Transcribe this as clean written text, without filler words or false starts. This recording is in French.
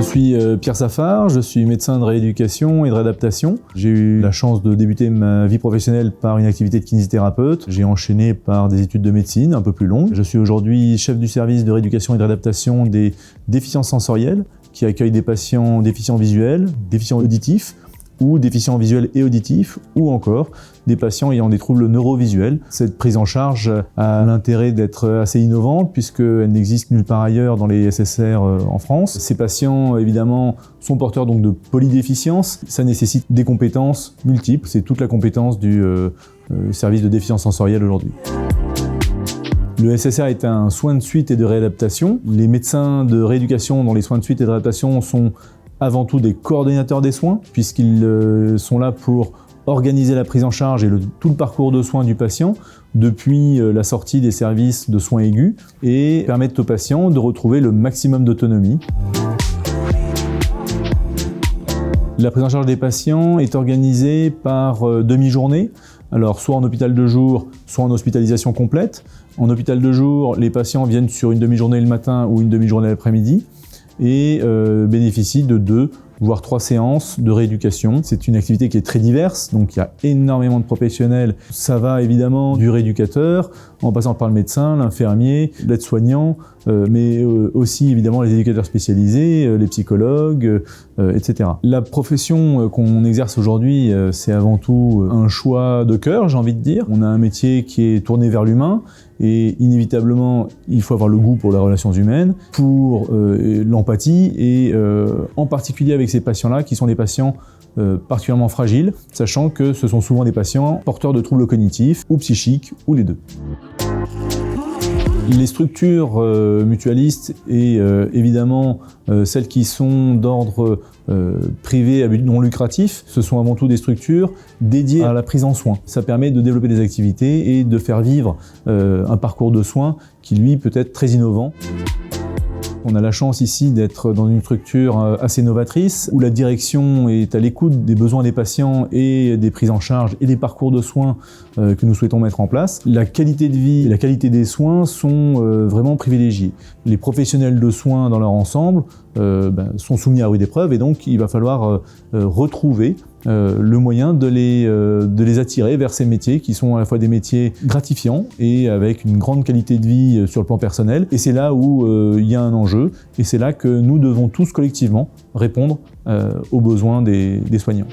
suis Pierre Safar, je suis médecin de rééducation et de réadaptation. J'ai eu la chance de débuter ma vie professionnelle par une activité de kinésithérapeute. J'ai enchaîné par des études de médecine un peu plus longues. Je suis aujourd'hui chef du service de rééducation et de réadaptation des déficiences sensorielles qui accueillent des patients déficients visuels, déficients auditifs ou déficients visuels et auditifs, ou encore des patients ayant des troubles neurovisuels. Cette prise en charge a l'intérêt d'être assez innovante puisqu'elle n'existe nulle part ailleurs dans les SSR en France. Ces patients, évidemment, sont porteurs donc de polydéficience. Ça nécessite des compétences multiples. C'est toute la compétence du service de déficience sensorielle aujourd'hui. Le SSR est un soin de suite et de réadaptation. Les médecins de rééducation dans les soins de suite et de réadaptation sont avant tout des coordonnateurs des soins, puisqu'ils sont là pour organiser la prise en charge et tout le parcours de soins du patient depuis la sortie des services de soins aigus et permettent au patient de retrouver le maximum d'autonomie. La prise en charge des patients est organisée par demi-journée, alors soit en hôpital de jour, soit en hospitalisation complète. En hôpital de jour, les patients viennent sur une demi-journée le matin ou une demi-journée l'après-midi et bénéficient de 2 voire 3 séances de rééducation. C'est une activité qui est très diverse, donc il y a énormément de professionnels. Ça va évidemment du rééducateur, en passant par le médecin, l'infirmier, l'aide-soignant, mais aussi évidemment les éducateurs spécialisés, les psychologues, etc. La profession qu'on exerce aujourd'hui, c'est avant tout un choix de cœur, j'ai envie de dire. On a un métier qui est tourné vers l'humain, et inévitablement, il faut avoir le goût pour les relations humaines, pour l'empathie, et en particulier avec ces patients-là, qui sont des patients particulièrement fragiles, sachant que ce sont souvent des patients porteurs de troubles cognitifs, ou psychiques, ou les deux. Les structures mutualistes et évidemment celles qui sont d'ordre privé à but non lucratif, ce sont avant tout des structures dédiées à la prise en soins. Ça permet de développer des activités et de faire vivre un parcours de soins qui lui peut être très innovant. On a la chance ici d'être dans une structure assez novatrice où la direction est à l'écoute des besoins des patients et des prises en charge et des parcours de soins que nous souhaitons mettre en place. La qualité de vie et la qualité des soins sont vraiment privilégiées. Les professionnels de soins dans leur ensemble sont soumis à rude épreuve et donc il va falloir retrouver le moyen de les attirer vers ces métiers qui sont à la fois des métiers gratifiants et avec une grande qualité de vie sur le plan personnel. Et c'est là où il y a un enjeu et c'est là que nous devons tous collectivement répondre aux besoins des soignants.